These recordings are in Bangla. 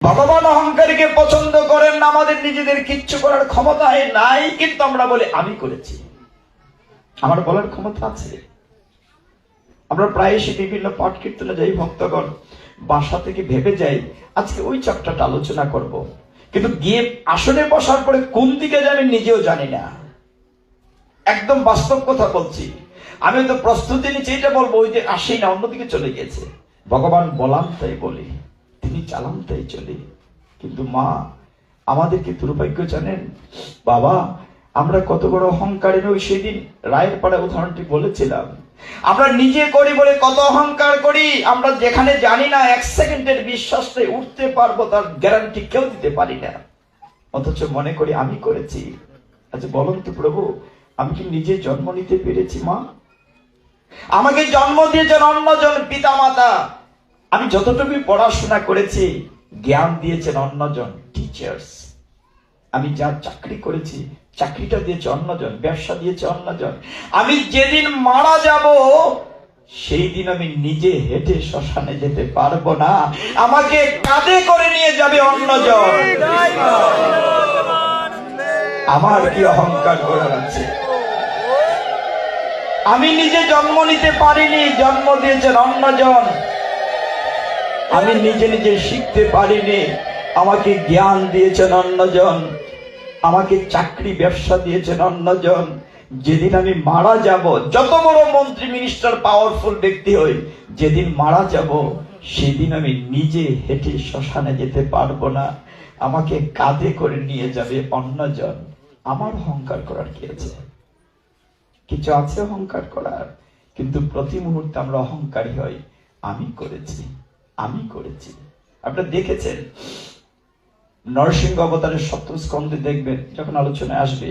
ভগবান অহংকারীকে পছন্দ করেন না। আমাদের নিজেদের কিচ্ছু করার ক্ষমতা নাই, কিন্তু আমরা বলি আমি করেছি, আমার বলার ক্ষমতা আছে। আমরা প্রায়শই বিভিন্ন পাঠ কীর্তনে যাই, ভক্তগণ বাসা থেকে ভেবে যাই আজকে ওই চ্যাপ্টারটা আলোচনা করব, কিন্তু গিয়ে আসনে বসার পরে কোন দিকে যাবে নিজেও জানি না। একদম বাস্তব কথা বলছি। আমি তো প্রস্তুতি নিচ্ছি, এটা বলবো, ওই যে আসেই না, অন্যদিকে চলে গেছে। ভগবান বলাম তাই বলি, তিনি চালান তাই চলি। কিন্তু মা আমাদেরকে দুর্ভাগ্য জানেন বাবা, আমরা কত বড় অহংকারী। ওই সেদিন রায়ের পাড়া উদাহরণটি বলেছিলাম, আমরা নিজে করি বলে কত অহংকার করি। আমরা যেখানে জানি না 1 সেকেন্ডের বিশ্বাসে উঠতে পারবো তার গ্যারান্টি কেউ দিতে পারি না, অথচ মনে করি আমি করেছি। আচ্ছা বলুন তো প্রভু, আমি কি নিজে জন্ম নিতে পেরেছি? মা আমাকে জন্ম দিয়েছেন অন্যজন, পিতা মাতা। আমি যতটুকু পড়াশোনা করেছি জ্ঞান দিয়েছেন অন্যজন, টিচার্স। আমি যা চাকরি করেছি চাকরিটা দিয়েছে অন্যজন, ব্যবসা দিয়েছে অন্যজন। আমি যেদিন মারা যাব সেই দিন আমি নিজে হেঁটে শ্মশানে যেতে পারবো না, আমাকে কাঁধে করে নিয়ে যাবে অন্যজন। আমার কি অহংকার করার আছে? আমি নিজে জন্ম নিতে পারিনি, জন্ম দিয়েছেন অন্যজন। আমি নিজে নিজে শিখতে পারিনি, আমাকে জ্ঞান দিয়েছেন অন্যজন। আমাকে চাকরি ব্যবসা দিয়েছেন অন্যজন। যেদিন আমি মারা যাব, যত বড় মন্ত্রী মিনিস্টার পাওয়ারফুল ব্যক্তি হই, যেদিন মারা যাব সেদিন আমি নিজে হেঁটে শ্মশানে যেতে পারবো না, আমাকে কাঁধে করে নিয়ে যাবে অন্যজন। আমার অহংকার করার কি আছে? কিছু আছে অহংকার করার, কিন্তু প্রতি মুহূর্তে আমরা অহংকারী হই, আমি করেছি, আমি করেছি। আপনারা দেখেছেন নরসিংহ অবতারের 7ম স্কন্ধে দেখবেন, যখন আলোচনায় আসবে,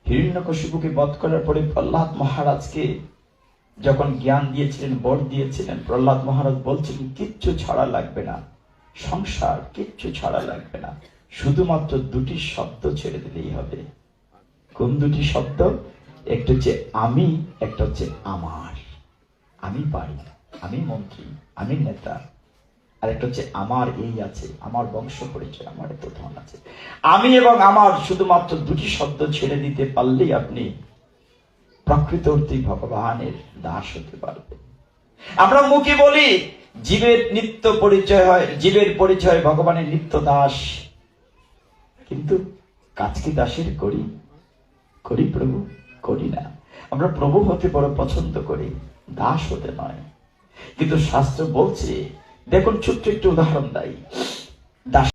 হিরণ্যকশিপুকে বধ করার পরে প্রহ্লাদ মহারাজকে যখন জ্ঞান দিয়েছিলেন, বর দিয়েছিলেন, প্রহ্লাদ মহারাজ বলছিলেন কিচ্ছু ছাড়া লাগবে না, সংসার কিচ্ছু ছাড়া লাগবে না, শুধুমাত্র 2টি শব্দ ছেড়ে দিলেই হবে। কোন 2টি শব্দ? একটা হচ্ছে আমি, একটা হচ্ছে আমার। আমি পারি, আমি মন্ত্রী, আমি নেতা। আর একটা হচ্ছে আমার এই আছে, আমার বংশ পরিচয়, আমার এত ধন আছে। আমি এবং আমার শুধুমাত্র 2টি শব্দ ছেড়ে দিতে পারলেই আপনি প্রকৃত অর্থেই ভগবানের দাস হতে পারবেন। আমরা মুখে বলি জীবের নিত্য পরিচয় হয়, জীবের পরিচয় ভগবানের নিত্য দাস, কিন্তু কাজ কি দাসের করি? করি প্রভু? করি না। আমরা প্রভু হতে বড় পছন্দ করি, দাস হতে নয়। কিন্তু শাস্ত্র বলছে, দেখুন ছোট্ট একটু উদাহরণ দেয়, দাস